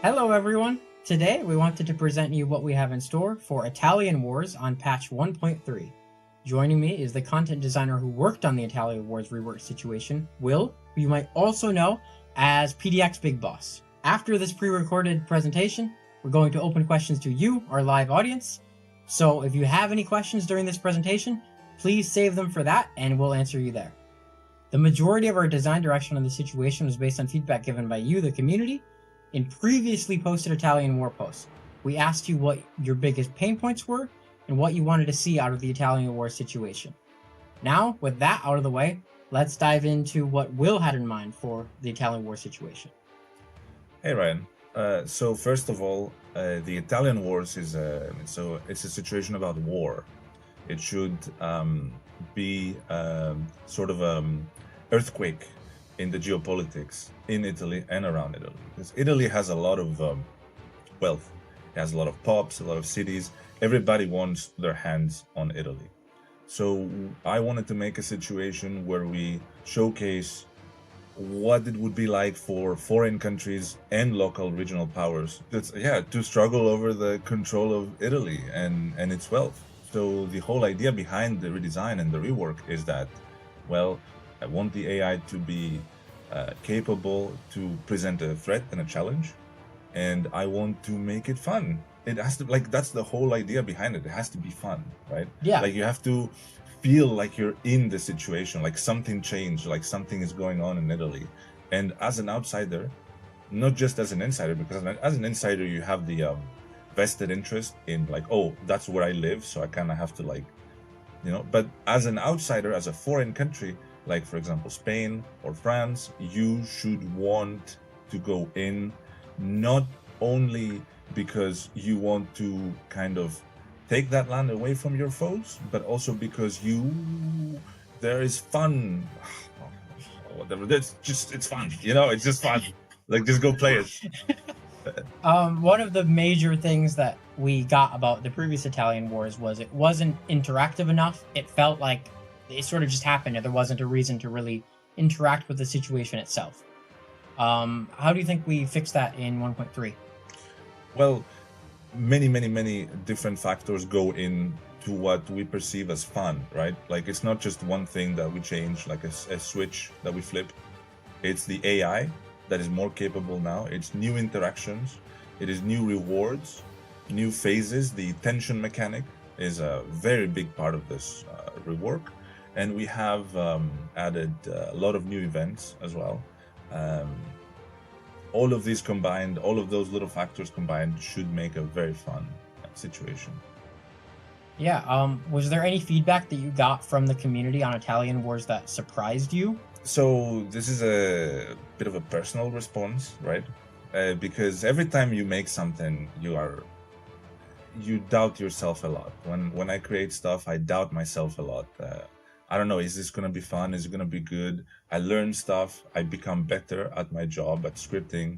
Hello everyone! Today we wanted to present you what we have in store for Italian Wars on patch 1.3. Joining me is the content designer who worked on the Italian Wars rework situation, Will, who you might also know as PDX Big Boss. After this pre-recorded presentation, we're going to open questions to you, our live audience. So if you have any questions during this presentation, please save them for that and we'll answer you there. The majority of our design direction on the situation was based on feedback given by you, the community, in previously posted Italian War posts. We asked you what your biggest pain points were and what you wanted to see out of the Italian War situation. Now, with that out of the way, let's dive into what Will had in mind for the Italian War situation. Hey Ryan. So first of all, the Italian Wars is it's a situation about war. It should be sort of earthquake in the geopolitics in Italy and around Italy. Because Italy has a lot of wealth. It has a lot of pubs, a lot of cities. Everybody wants their hands on Italy. So I wanted to make a situation where we showcase what it would be like for foreign countries and local regional powers to struggle over the control of Italy and its wealth. So the whole idea behind the redesign and the rework is that, well, I want the AI to be capable to present a threat and a challenge, and I want to make it fun. It has to, that's the whole idea behind it. It has to be fun, right? Yeah. Like you have to feel like you're in the situation, like something changed, like something is going on in Italy. And as an outsider, not just as an insider, because as an insider, you have the vested interest in like, oh, that's where I live, so I kind of have to but as an outsider, as a foreign country, like for example, Spain or France, you should want to go in, not only because you want to kind of take that land away from your foes, but also because there is fun. Whatever, it's fun, it's just fun. Like, just go play it. One of the major things that we got about the previous Italian Wars was it wasn't interactive enough. It felt like it sort of just happened and there wasn't a reason to really interact with the situation itself. How do you think we fix that in 1.3? Well, many different factors go into what we perceive as fun, right? Like, it's not just one thing that we change, like a switch that we flip. It's the AI that is more capable now. It's new interactions. It is new rewards, new phases. The tension mechanic is a very big part of this rework. And we have added a lot of new events as well. All of these combined, all of those little factors combined should make a very fun situation. Yeah, was there any feedback that you got from the community on Italian Wars that surprised you? So this is a bit of a personal response, right? Because every time you make something, you doubt yourself a lot. When I create stuff, I doubt myself a lot. I don't know, is this going to be fun? Is it going to be good? I learn stuff. I become better at my job, at scripting.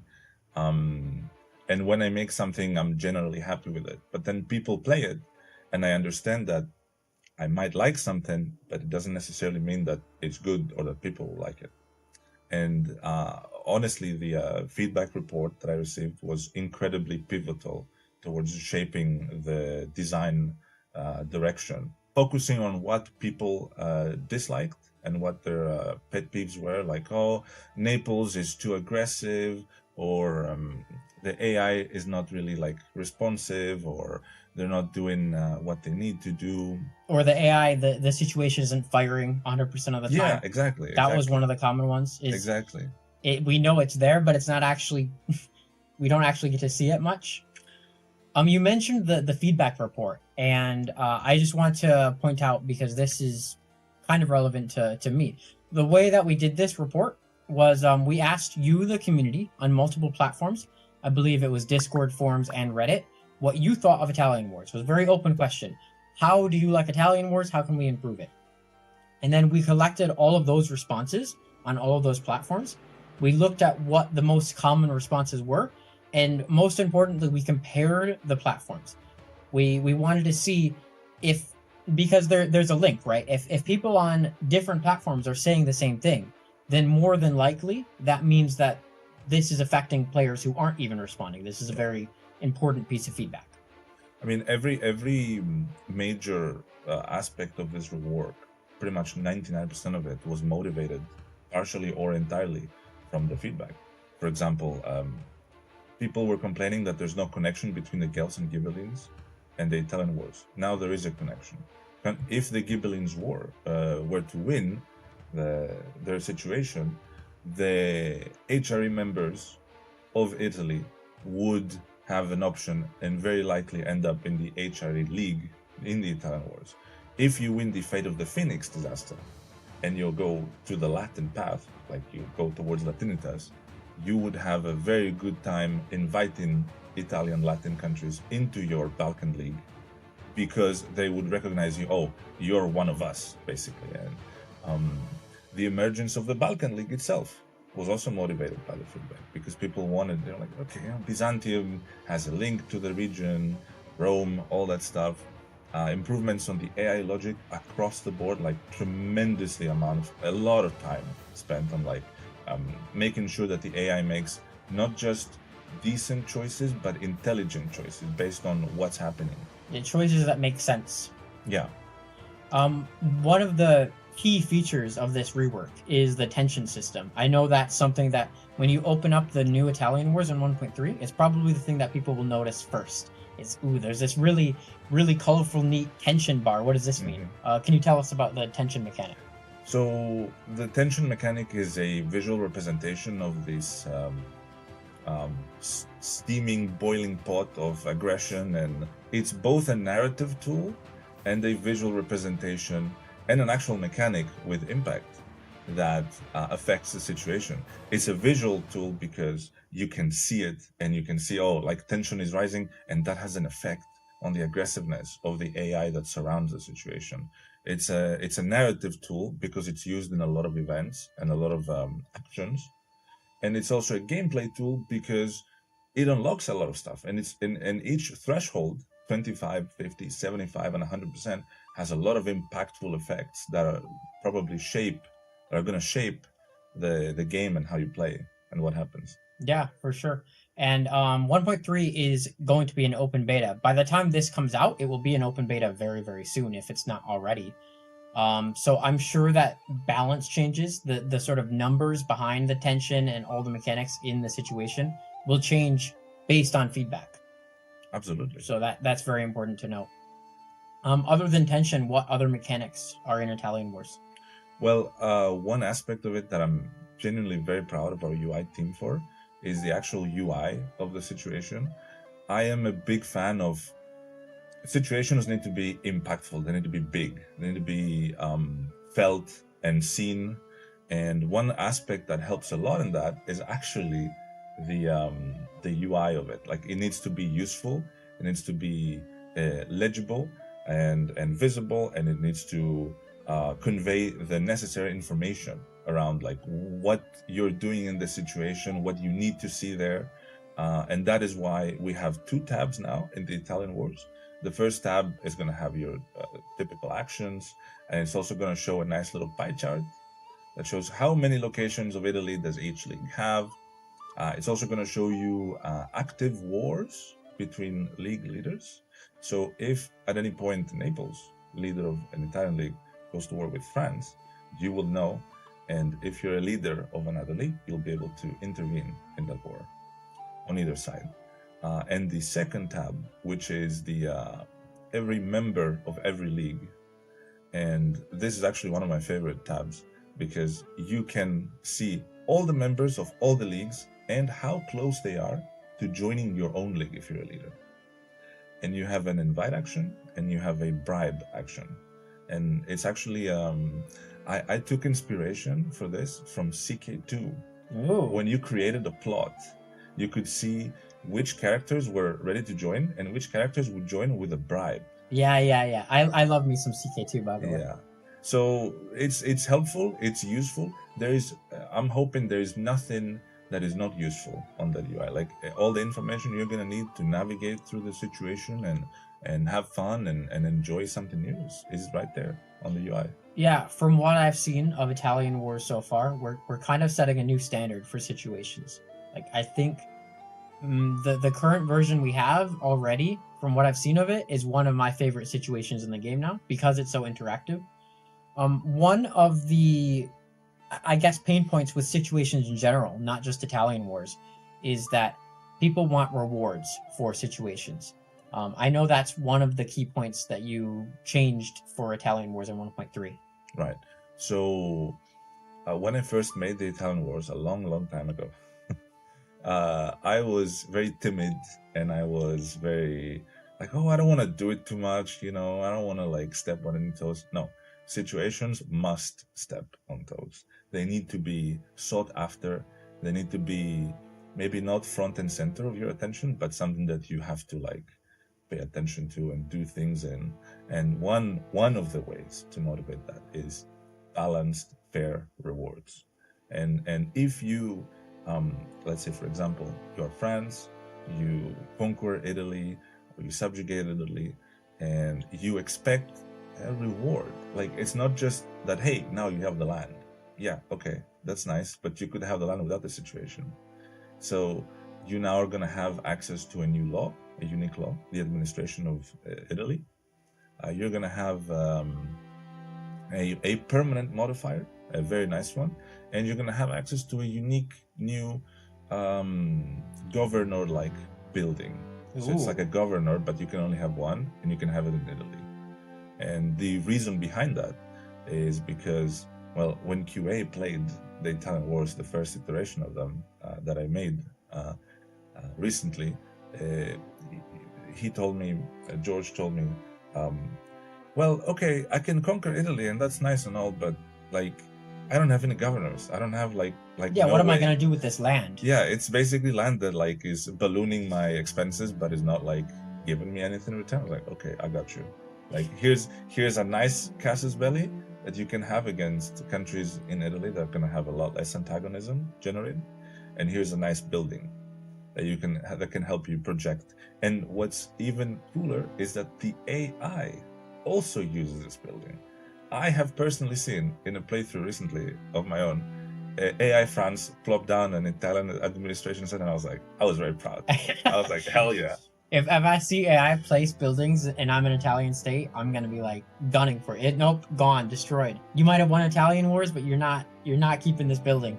And when I make something, I'm generally happy with it. But then people play it, and I understand that I might like something, but it doesn't necessarily mean that it's good or that people will like it. And honestly, the feedback report that I received was incredibly pivotal towards shaping the design direction, focusing on what people disliked and what their pet peeves were, like, oh, Naples is too aggressive, or the AI is not really like responsive, or they're not doing what they need to do. Or the AI, the situation isn't firing 100% of the time. Yeah, exactly. That was one of the common ones. Exactly. We know it's there, but it's not actually, we don't actually get to see it much. You mentioned the feedback report, and I just want to point out, because this is kind of relevant to me. The way that we did this report was we asked you, the community, on multiple platforms. I believe it was Discord, forums, and Reddit, what you thought of Italian Wars. It was a very open question. How do you like Italian Wars? How can we improve it? And then we collected all of those responses on all of those platforms. We looked at what the most common responses were, and most importantly, we compared the platforms. We wanted to see if, because there's a link, right? If people on different platforms are saying the same thing, then more than likely, that means that this is affecting players who aren't even responding. This is a very important piece of feedback. I mean, every major aspect of this rework, pretty much 99% of it, was motivated partially or entirely from the feedback. For example, people were complaining that there's no connection between the Gels and Ghibellines and the Italian wars. Now there is a connection. If the Ghibellines war were to win their situation, the HRE members of Italy would have an option and very likely end up in the HRE League in the Italian wars. If you win the Fate of the Phoenix disaster and you go to the Latin path, like you go towards Latinitas, you would have a very good time inviting Italian Latin countries into your Balkan League, because they would recognize you. Oh, you're one of us, basically. And the emergence of the Balkan League itself was also motivated by the feedback, because people wanted, they're like, okay, Byzantium has a link to the region, Rome, all that stuff. Improvements on the AI logic across the board, like a lot of time spent on like making sure that the AI makes not just decent choices, but intelligent choices based on what's happening. Yeah, choices that make sense. Yeah. One of the key features of this rework is the tension system. I know that's something that when you open up the new Italian Wars in 1.3, it's probably the thing that people will notice first. Is, ooh, there's this really, really colorful, neat tension bar. What does this mean? Can you tell us about the tension mechanic? So the tension mechanic is a visual representation of this steaming, boiling pot of aggression, and it's both a narrative tool and a visual representation and an actual mechanic with impact that affects the situation. It's a visual tool because you can see it and you can see, oh, like tension is rising, and that has an effect on the aggressiveness of the AI that surrounds the situation. It's a narrative tool because it's used in a lot of events and a lot of actions. And it's also a gameplay tool because it unlocks a lot of stuff. And and each threshold, 25, 50, 75, and 100%, has a lot of impactful effects that are probably going to shape the game and how you play and what happens. Yeah, for sure. And 1.3 is going to be an open beta. By the time this comes out, it will be an open beta very, very soon, if it's not already. So I'm sure that balance changes, the sort of numbers behind the tension and all the mechanics in the situation will change based on feedback. Absolutely. So that's very important to know. Other than tension, what other mechanics are in Italian Wars? Well, one aspect of it that I'm genuinely very proud of our UI team for is the actual UI of the situation. I am a big fan of situations need to be impactful. They need to be big. They need to be felt and seen. And one aspect that helps a lot in that is actually the UI of it. Like, it needs to be useful. It needs to be legible and visible, and it needs to convey the necessary information around like what you're doing in the situation, what you need to see there. And that is why we have two tabs now in the Italian Wars. The first tab is going to have your typical actions, and it's also going to show a nice little pie chart that shows how many locations of Italy does each league have. It's also going to show you active wars between league leaders. So if at any point Naples, leader of an Italian league, goes to war with France, you will know. And if you're a leader of another league, you'll be able to intervene in that war on either side. And the second tab, which is the every member of every league. And this is actually one of my favorite tabs because you can see all the members of all the leagues and how close they are to joining your own league if you're a leader. And you have an invite action and you have a bribe action. And it's actually, I took inspiration for this from CK2. Ooh. When you created a plot, you could see which characters were ready to join and which characters would join with a bribe. Yeah. I love me some CK2, by the way. Yeah. So it's helpful, it's useful. I'm hoping there is nothing that is not useful on that UI. Like all the information you're gonna need to navigate through the situation and have fun and enjoy something new is right there on the UI. Yeah, from what I've seen of Italian Wars so far, we're kind of setting a new standard for situations. Like, I think the current version we have already, from what I've seen of it, is one of my favorite situations in the game now because it's so interactive. One of the, I guess, pain points with situations in general, not just Italian wars, is that people want rewards for situations. I know that's one of the key points that you changed for Italian wars in 1.3. Right. So when I first made the Italian wars a long time ago, I was very timid and I was very like, oh, I don't want to do it too much, I don't want to like step on any toes. No, situations must step on toes. They need to be sought after. They need to be maybe not front and center of your attention, but something that you have to like pay attention to and do things in. And one of the ways to motivate that is balanced, fair rewards. And if you let's say, for example, you're France, you conquer Italy, or you subjugate Italy, and you expect a reward. Like, it's not just that, hey, now you have the land. Yeah, okay, that's nice, but you could have the land without the situation. So you now are going to have access to a new law, a unique law, the administration of Italy. You're going to have a permanent modifier, a very nice one, and you're going to have access to a unique new governor-like building. So it's like a governor, but you can only have one, and you can have it in Italy. And the reason behind that is because, well, when QA played the Italian Wars, the first iteration of them that I made recently, he told me, George told me, well, okay, I can conquer Italy, and that's nice and all, but like, I don't have any governors. I don't have like. Yeah, no what am I gonna do with this land? Yeah, it's basically land that like is ballooning my expenses, but is not like giving me anything in return. I was like, okay, I got you. Like, here's a nice casus belli that you can have against countries in Italy that are gonna have a lot less antagonism generated, and here's a nice building that can help you project. And what's even cooler is that the AI also uses this building. I have personally seen in a playthrough recently of my own, AI France plop down an Italian administration center, and I was very proud. I was like, hell yeah. If I see AI place buildings and I'm an Italian state, I'm gonna be like gunning for it. Nope, gone, destroyed. You might have won Italian wars, but you're not keeping this building.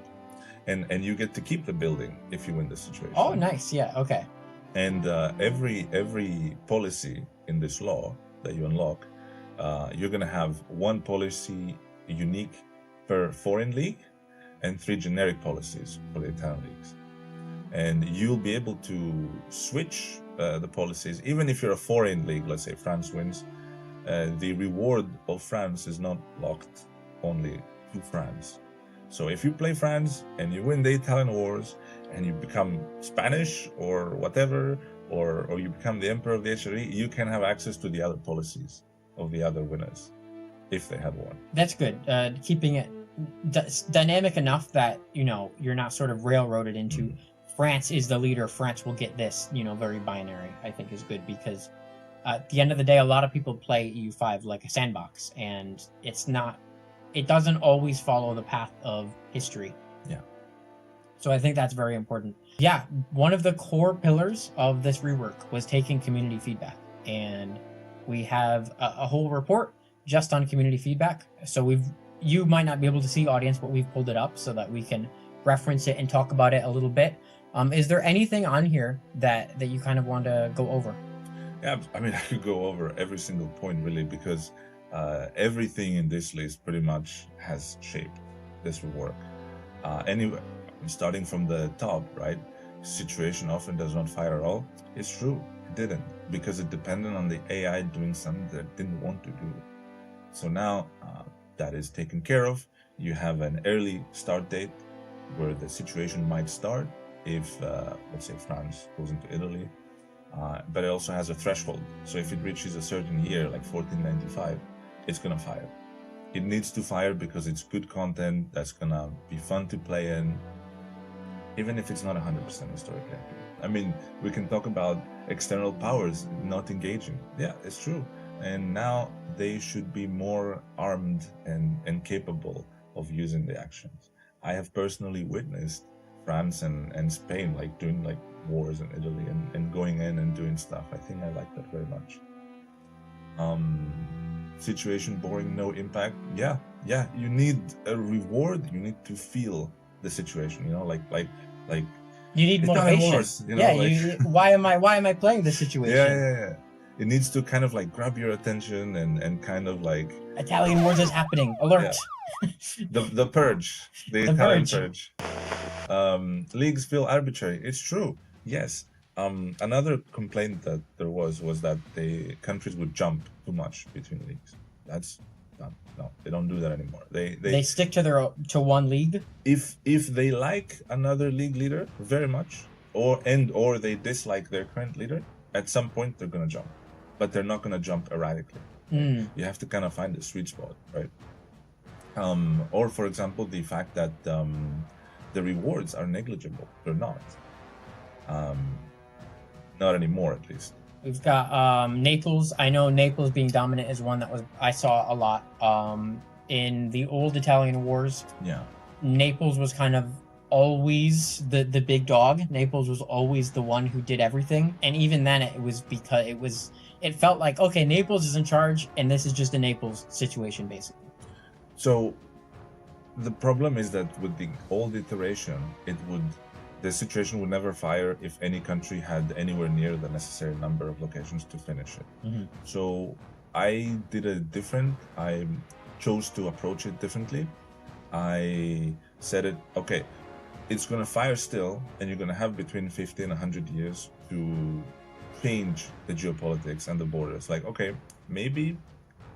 And you get to keep the building if you win the situation. Oh, nice. Yeah. Okay. And every policy in this law that you unlock, you're gonna have one policy unique per foreign league and 3 generic policies for the Italian leagues. And you'll be able to switch the policies, even if you're a foreign league. Let's say France wins, the reward of France is not locked only to France. So if you play France and you win the Italian wars and you become Spanish or whatever, or you become the emperor of the HRE, you can have access to the other policies of the other winners if they had won. That's good. Keeping it dynamic enough that, you're not sort of railroaded into France is the leader, France will get this, very binary, I think is good, because at the end of the day, a lot of people play EU5 like a sandbox, and it doesn't always follow the path of history. Yeah. So I think that's very important. Yeah, one of the core pillars of this rework was taking community feedback, and we have a whole report just on community feedback. So you might not be able to see, audience, but we've pulled it up so that we can reference it and talk about it a little bit. Is there anything on here that you kind of want to go over? Yeah, I mean, I could go over every single point really, because everything in this list pretty much has shaped this rework. Anyway, starting from the top, right? Situation often does not fire at all. It's true, it didn't, because it depended on the AI doing something that it didn't want to do. So now that is taken care of. You have an early start date where the situation might start if, let's say, France goes into Italy, but it also has a threshold. So if it reaches a certain year, like 1495, it's gonna fire. It needs to fire because it's good content that's gonna be fun to play in, even if it's not 100% historically accurate. I mean, we can talk about external powers not engaging. Yeah, it's true. And now they should be more armed and capable of using the actions. I have personally witnessed France and Spain, like doing like wars in Italy and going in and doing stuff. I think I like that very much. Situation boring, no impact. Yeah, you need a reward. You need to feel the situation, you know, like you need motivation. Wars, you know, why am I playing this situation? Yeah. It needs to kind of like grab your attention and kind of like Italian Wars is happening. Alert. Yeah. the purge, the Italian purge. Leagues feel arbitrary. It's true. Yes. Another complaint that there was that the countries would jump too much between leagues. That's done. No, they don't do that anymore. They stick to one league. If they like another league leader very much, or they dislike their current leader, at some point they're gonna jump, but they're not gonna jump erratically. You have to kind of find the sweet spot, right? Or for example, the fact that the rewards are negligible. They're not. Not anymore, at least. We've got Naples. I know Naples being dominant is one that I saw a lot in the old Italian wars. Yeah. Naples was kind of always the big dog. Naples was always the one who did everything. And even then it was because it felt like, okay, Naples is in charge and this is just a Naples situation, basically. So the problem is that with the old iteration, the situation would never fire if any country had anywhere near the necessary number of locations to finish it. Mm-hmm. So I chose to approach it differently. I said okay, it's going to fire still, and you're going to have between 50 and 100 years to change the geopolitics and the borders. Like, okay, maybe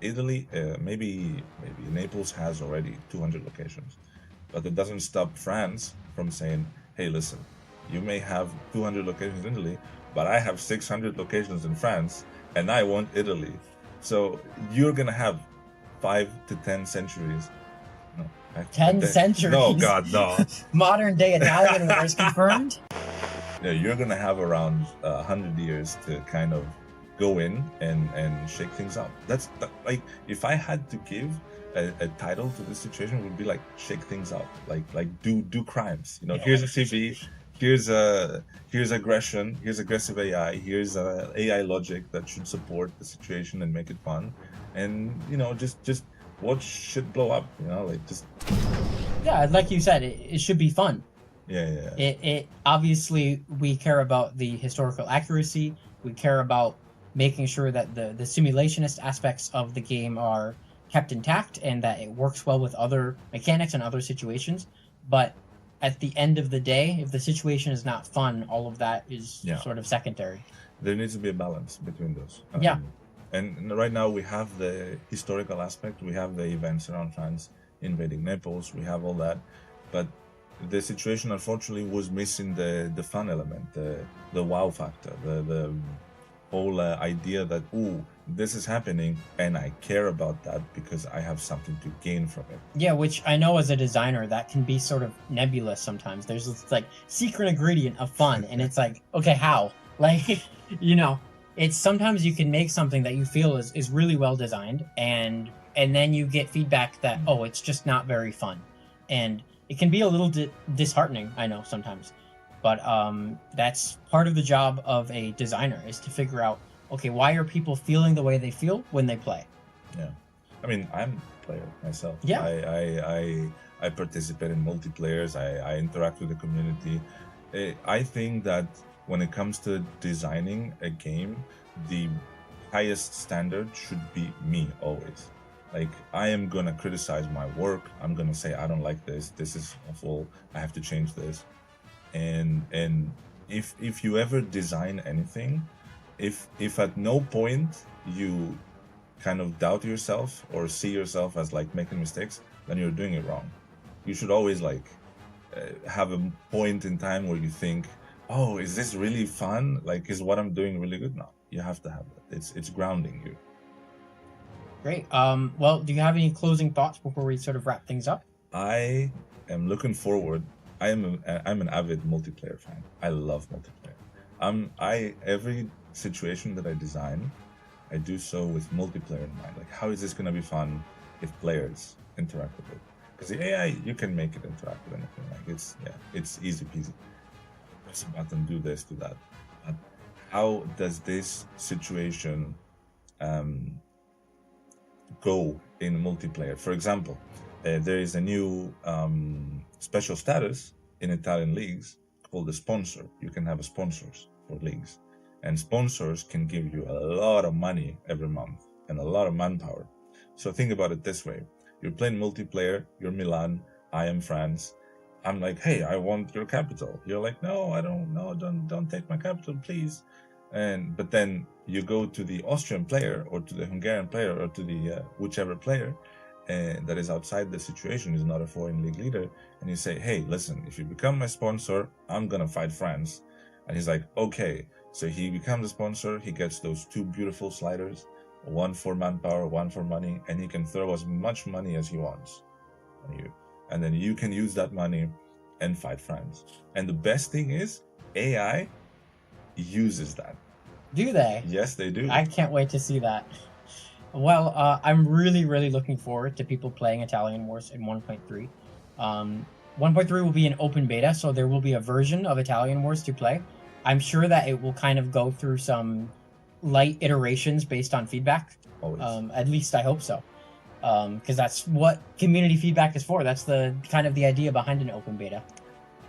Italy, maybe Naples has already 200 locations, but it doesn't stop France from saying, hey, listen, you may have 200 locations in Italy, but I have 600 locations in France, and I want Italy. So you're going to have 5 to 10 centuries. No, 10 centuries? No, God, no. Modern day Italian wars confirmed? Yeah, you're going to have around 100 years to kind of go in and shake things up. Like, if I had to give a title to this situation, it would be like shake things up, like do crimes. You know, here's a CV, here's aggression, here's aggressive AI, here's AI logic that should support the situation and make it fun, and you know, just watch shit blow up. You know, like just. Yeah, like you said, it should be fun. Yeah. It obviously, we care about the historical accuracy. We care about making sure that the simulationist aspects of the game are kept intact and that it works well with other mechanics and other situations. But at the end of the day, if the situation is not fun, all of that is sort of secondary. There needs to be a balance between those. And right now we have the historical aspect, we have the events around France invading Naples, we have all that, but the situation unfortunately was missing the fun element, the wow factor, the whole idea that, ooh, this is happening and I care about that because I have something to gain from it. Yeah, which I know as a designer that can be sort of nebulous sometimes. There's this like secret ingredient of fun and it's like, okay, how? Like, you know, it's sometimes you can make something that you feel is really well designed and then you get feedback that, oh, it's just not very fun. And it can be a little disheartening, I know, sometimes. But that's part of the job of a designer, is to figure out, okay, why are people feeling the way they feel when they play? Yeah. I mean, I'm a player myself. Yeah. I participate in multiplayers. I interact with the community. I think that when it comes to designing a game, the highest standard should be me always. Like, I am going to criticize my work. I'm going to say, I don't like this. This is awful. I have to change this. And if you ever design anything, if at no point you kind of doubt yourself or see yourself as like making mistakes, then you're doing it wrong. You should always like have a point in time where you think, oh, is this really fun? Like, is what I'm doing really good? No, you have to have that. It's grounding you. Great. Well, do you have any closing thoughts before we sort of wrap things up? I am looking forward. I'm an avid multiplayer fan. I love multiplayer. Every situation that I design, I do so with multiplayer in mind. Like, how is this going to be fun if players interact with it? Because the AI, you can make it interact with anything. Like it's easy peasy. Press a button, do this, do that. But how does this situation go in multiplayer? For example, there is a new special status in Italian leagues called the sponsor. You can have sponsors for leagues, and sponsors can give you a lot of money every month and a lot of manpower. So think about it this way: you're playing multiplayer, you're Milan, I am France. I'm like, hey, I want your capital. You're like, no, I don't. No, don't take my capital, please. But then you go to the Austrian player or to the Hungarian player or to the whichever player that is outside the situation, is not a foreign league leader, and you say, hey, listen, if you become my sponsor, I'm gonna fight France. And he's like, okay. So he becomes a sponsor, he gets those two beautiful sliders, one for manpower, one for money, and he can throw as much money as he wants on you. And then you can use that money and fight France. And the best thing is, AI uses that. Do they? Yes, they do. I can't wait to see that. Well, I'm really looking forward to people playing Italian Wars in 1.3. 1.3 will be an open beta, so there will be a version of Italian Wars to play. I'm sure that it will kind of go through some light iterations based on feedback. Always. At least I hope so. Because that's what community feedback is for. That's the kind of the idea behind an open beta.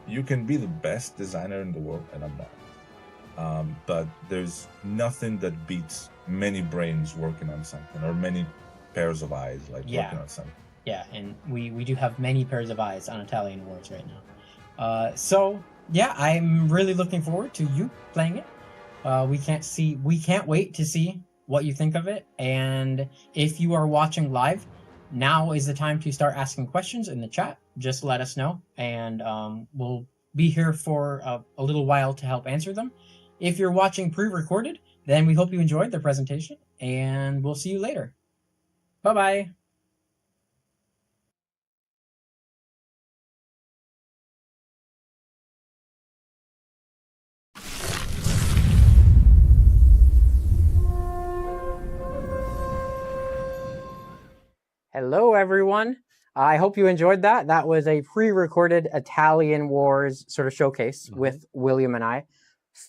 You can be the best designer in the world, and I'm not. But there's nothing that beats many brains working on something, or many pairs of eyes working on something. Yeah, and we do have many pairs of eyes on Italian Wars right now. So yeah, I'm really looking forward to you playing it. We can't wait to see what you think of it. And if you are watching live, now is the time to start asking questions in the chat. Just let us know, and we'll be here for a little while to help answer them. If you're watching pre-recorded, then we hope you enjoyed the presentation, and we'll see you later. Bye-bye. Hello, everyone. I hope you enjoyed that. That was a pre-recorded Italian Wars sort of showcase with William and I.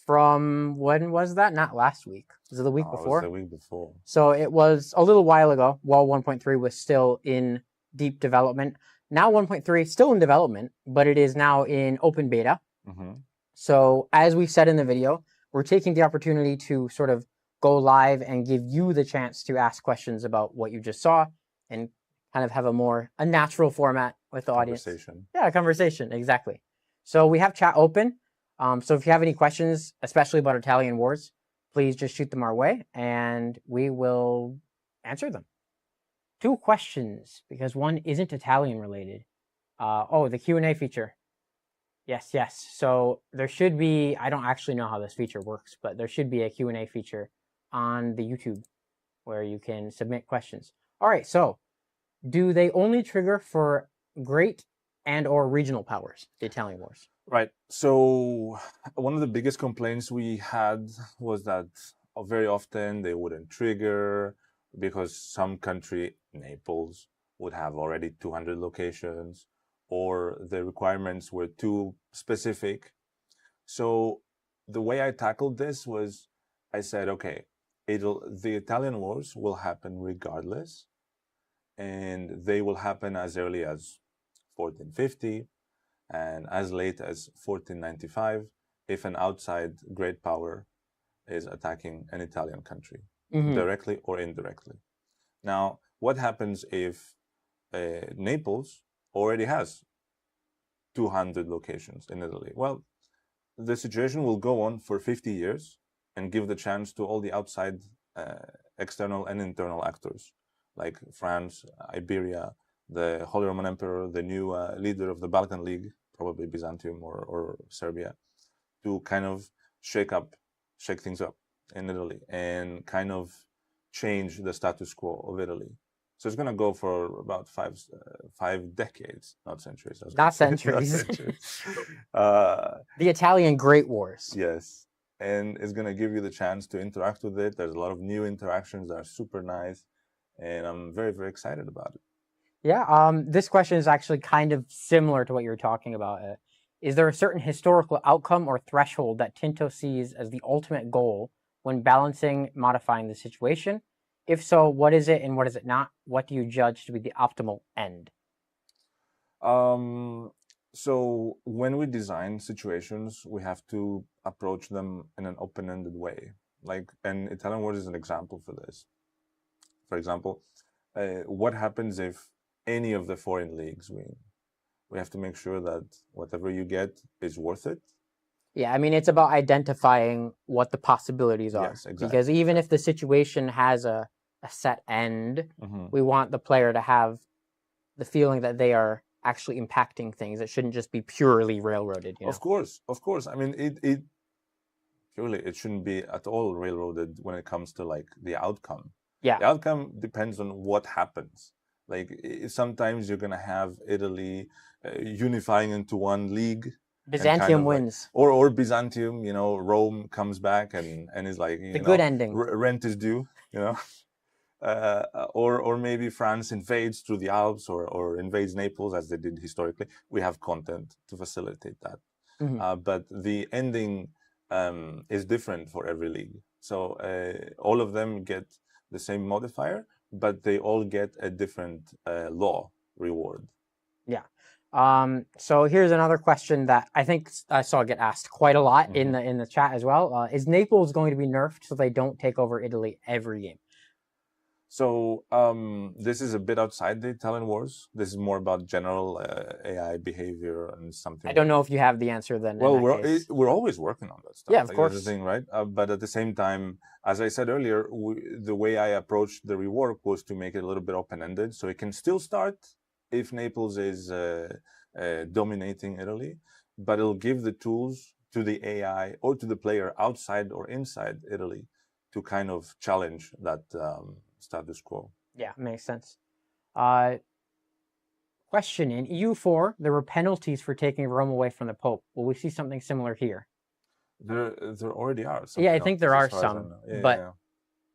From when was that? Not last week. Was it the week before? It was the week before. So it was a little while ago, while 1.3 was still in deep development. Now 1.3 still in development, but it is now in open beta. So as we said in the video, we're taking the opportunity to sort of go live and give you the chance to ask questions about what you just saw, and kind of have a natural format with the audience. Yeah, a conversation, exactly. So we have chat open. So if you have any questions, especially about Italian Wars, please just shoot them our way and we will answer them. 2 questions, because one isn't Italian related. The Q&A feature. Yes. So there should be, I don't actually know how this feature works, but there should be a Q&A feature on the YouTube where you can submit questions. All right, so do they only trigger for great and or regional powers, the Italian Wars? Right. So one of the biggest complaints we had was that very often they wouldn't trigger because some country, Naples, would have already 200 locations, or the requirements were too specific. So the way I tackled this was, I said, okay, the Italian Wars will happen regardless, and they will happen as early as 1450 and as late as 1495 if an outside great power is attacking an Italian country, directly or indirectly. Now, what happens if Naples already has 200 locations in Italy? Well, the situation will go on for 50 years and give the chance to all the outside external and internal actors, like France, Iberia, the Holy Roman Emperor, the new leader of the Balkan League, probably Byzantium or Serbia, to kind of shake things up in Italy and kind of change the status quo of Italy. So it's going to go for about five decades, not centuries. Not centuries. Not centuries. The Italian Great Wars. Yes. And it's going to give you the chance to interact with it. There's a lot of new interactions that are super nice. And I'm very, very excited about it. Yeah, this question is actually kind of similar to what you're talking about. Is there a certain historical outcome or threshold that Tinto sees as the ultimate goal when balancing, modifying the situation? If so, what is it and what is it not? What do you judge to be the optimal end? So when we design situations, we have to approach them in an open-ended way. Like, and Italian Wars is an example for this. For example, what happens if any of the foreign leagues win? We have to make sure that whatever you get is worth it. Yeah, I mean, it's about identifying what the possibilities are. Yes, exactly. Because even if the situation has a set end, we want the player to have the feeling that they are actually impacting things. It shouldn't just be purely railroaded. You know? Of course. I mean, purely it shouldn't be at all railroaded when it comes to like the outcome. Yeah. The outcome depends on what happens. Like sometimes you're gonna have Italy unifying into one league. Byzantium wins. Like, or Byzantium, Rome comes back and is like, the good ending. Rent is due, or maybe France invades through the Alps or invades Naples as they did historically. We have content to facilitate that. But the ending is different for every league. So all of them get the same modifier, but they all get a different law reward. Yeah. So here's another question that I think I saw get asked quite a lot in the chat as well. Is Naples going to be nerfed so they don't take over Italy every game? So this is a bit outside the Italian Wars. This is more about general AI behavior and something. I don't know if you have the answer then. Well, we're always working on that stuff. Yeah, of course. That's the thing, right? But at the same time, as I said earlier, the way I approached the rework was to make it a little bit open-ended, so it can still start if Naples is dominating Italy, but it'll give the tools to the AI or to the player outside or inside Italy to kind of challenge that status quo. Yeah, makes sense. Question: in EU4, there were penalties for taking Rome away from the Pope. Will we see something similar here? There already are. Yeah, I think there are some, but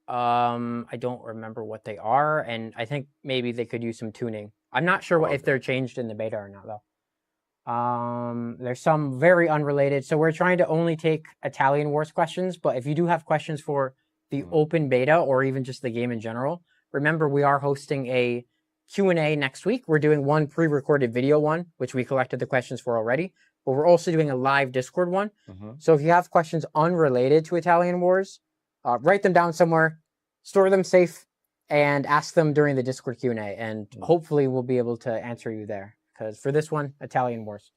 I don't remember what they are, and I think maybe they could use some tuning. I'm not sure if they're changed in the beta or not, though. There's some very unrelated. So we're trying to only take Italian Wars questions, but if you do have questions for the open beta or even just the game in general, remember we are hosting a Q&A next week. We're doing one pre-recorded video one, which we collected the questions for already, but we're also doing a live Discord one. So if you have questions unrelated to Italian Wars, write them down somewhere, store them safe, and ask them during the Discord Q&A, and hopefully we'll be able to answer you there. Because for this one, Italian Wars.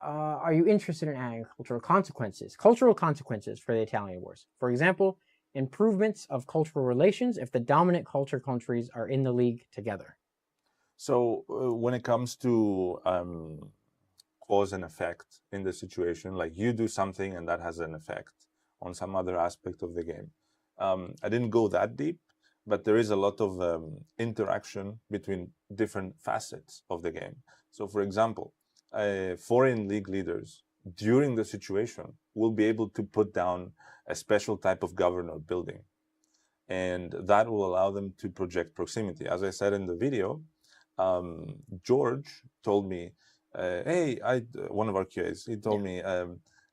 Are you interested in adding cultural consequences? Cultural consequences for the Italian Wars. For example, improvements of cultural relations if the dominant culture countries are in the league together. So when it comes to cause and effect in the situation, like you do something and that has an effect on some other aspect of the game. I didn't go that deep, but there is a lot of interaction between different facets of the game. So for example, foreign league leaders during the situation will be able to put down a special type of governor building. And that will allow them to project proximity. As I said in the video, George told me, hey, one of our QAs, he told me,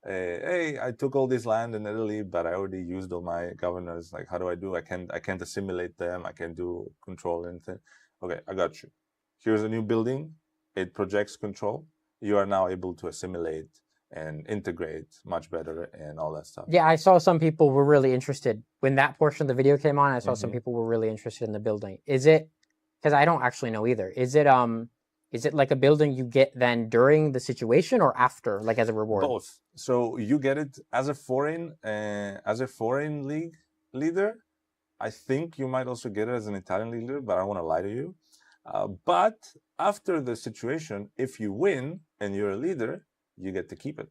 hey, I took all this land in Italy, but I already used all my governors. Like, how do I do? I can't assimilate them. I can't do control anything. Okay, I got you. Here's a new building. It projects control. You are now able to assimilate and integrate much better and all that stuff. Yeah, I saw some people were really interested. When that portion of the video came on, I saw some people were really interested in the building. Is it, because I don't actually know either, is it like a building you get then during the situation or after, like as a reward? Both. So you get it as a foreign league leader. I think you might also get it as an Italian league leader, but I don't want to lie to you. But after the situation, if you win and you're a leader, you get to keep it.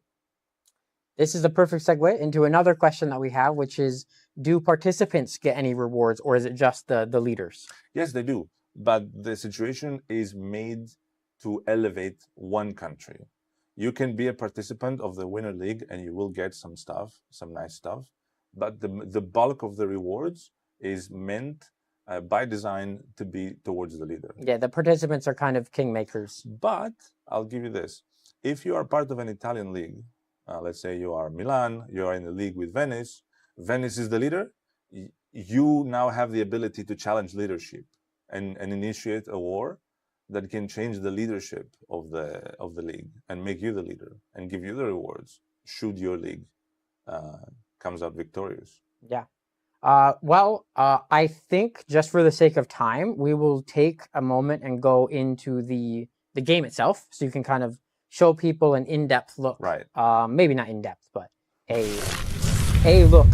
This is the perfect segue into another question that we have, which is, do participants get any rewards or is it just the leaders? Yes, they do. But the situation is made to elevate one country. You can be a participant of the winner league and you will get some stuff, some nice stuff. But the bulk of the rewards is meant by design to be towards the leader. Yeah, the participants are kind of kingmakers. But I'll give you this. If you are part of an Italian league, let's say you are Milan, you are in a league with Venice, Venice is the leader, you now have the ability to challenge leadership and initiate a war that can change the leadership of the league and make you the leader and give you the rewards should your league comes out victorious. Yeah. I think just for the sake of time, we will take a moment and go into the game itself, so you can kind of show people an in-depth look. Right. Maybe not in-depth, but a look.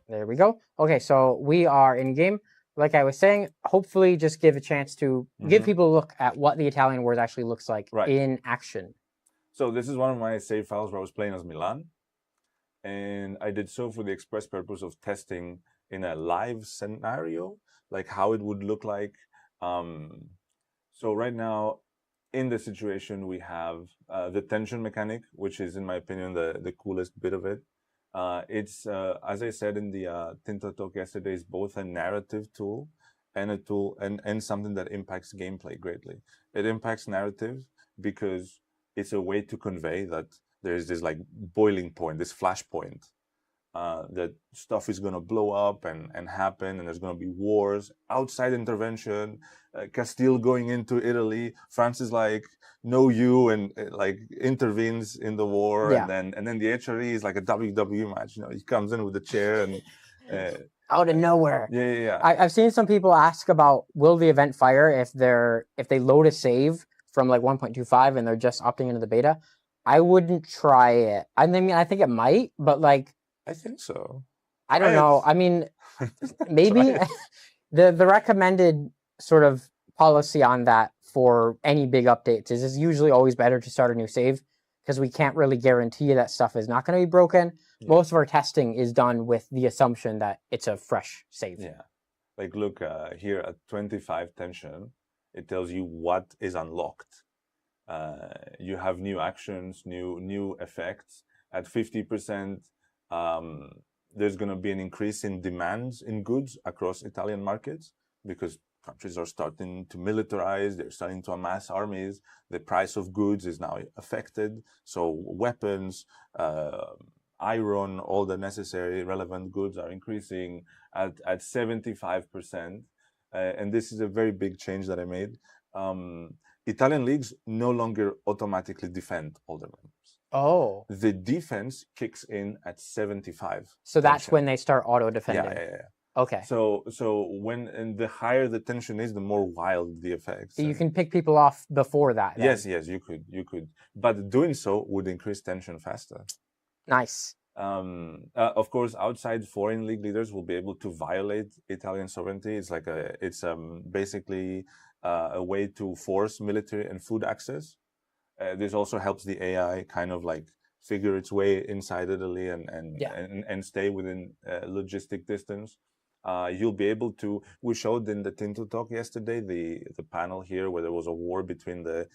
There we go. Okay, so we are in game. Like I was saying, hopefully just give a chance to give people a look at what the Italian Wars actually looks like in action. So this is one of my save files where I was playing as Milan. And I did so for the express purpose of testing in a live scenario, like how it would look like. So right now, in the situation, we have the tension mechanic, which is, in my opinion, the coolest bit of it. It's, as I said in the Tinto talk yesterday, is both a narrative tool and a tool and something that impacts gameplay greatly. It impacts narrative because it's a way to convey that there's this like boiling point, this flashpoint, that stuff is going to blow up and happen, and there's going to be wars, outside intervention, Castile going into Italy, France is like, no you, and like intervenes in the war, and then the HRE is like a WWE match, you know, he comes in with the chair and out of nowhere. Yeah. I've seen some people ask about, will the event fire if they load a save from like 1.25 and they're just opting into the beta? I wouldn't try it. I mean, I think it might, but like, I think so. I don't know. I mean, maybe the recommended sort of policy on that for any big updates is it's usually always better to start a new save, because we can't really guarantee that stuff is not going to be broken. Yeah. Most of our testing is done with the assumption that it's a fresh save. Yeah. Like, look, here at 25 tension, it tells you what is unlocked. You have new actions, new effects. At 50%, there's going to be an increase in demands in goods across Italian markets, because countries are starting to militarize, they're starting to amass armies, the price of goods is now affected. So weapons, iron, all the necessary relevant goods are increasing at 75%. And this is a very big change that I made. Italian leagues no longer automatically defend all their members. Oh. The defense kicks in at 75. So that's when they start auto-defending. Yeah. Okay. So and the higher the tension is, the more wild the effects. You can pick people off before that. Then. Yes, you could. But doing so would increase tension faster. Nice. Of course, outside foreign league leaders will be able to violate Italian sovereignty. It's like basically a way to force military and food access. This also helps the AI kind of like figure its way inside Italy and stay within logistic distance. You'll be able to. We showed in the Tinto talk yesterday the panel here where there was a war between the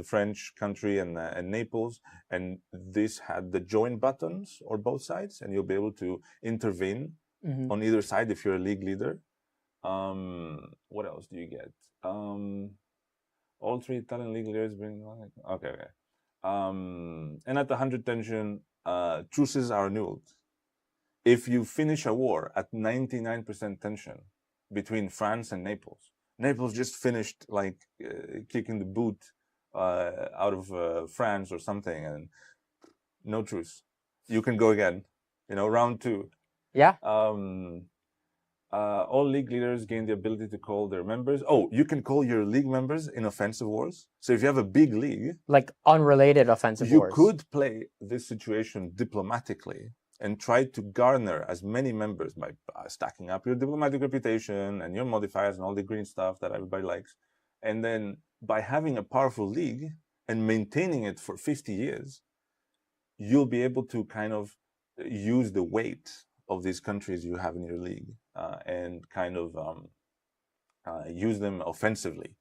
French country and Naples, and this had the join buttons or both sides, and you'll be able to intervene on either side if you're a league leader. What else do you get? All three Italian league leaders bring. Okay. And at the 100 tension, truces are annulled. If you finish a war at 99% tension between France and Naples, Naples just finished like kicking the boot out of France or something, and no truce. You can go again, round 2. Yeah. All league leaders gain the ability to call their members. Oh, you can call your league members in offensive wars. So if you have a big league, like unrelated offensive wars, you could play this situation diplomatically and try to garner as many members by stacking up your diplomatic reputation and your modifiers and all the green stuff that everybody likes. And then by having a powerful league and maintaining it for 50 years, you'll be able to kind of use the weight of these countries you have in your league and kind of use them offensively.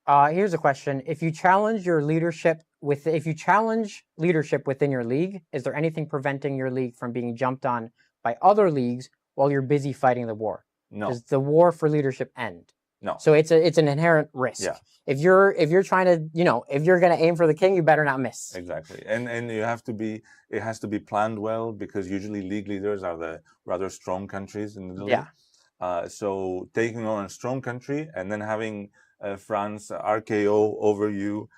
Here's a question: if you challenge leadership within your league, is there anything preventing your league from being jumped on by other leagues while you're busy fighting the war? No. Does the war for leadership end? No. So it's an inherent risk. Yeah. If you're trying to, if you're gonna aim for the king, you better not miss. Exactly. And you have to be, it has to be planned well, because usually league leaders are the rather strong countries in the league. Yeah. So taking on a strong country and then having France RKO over you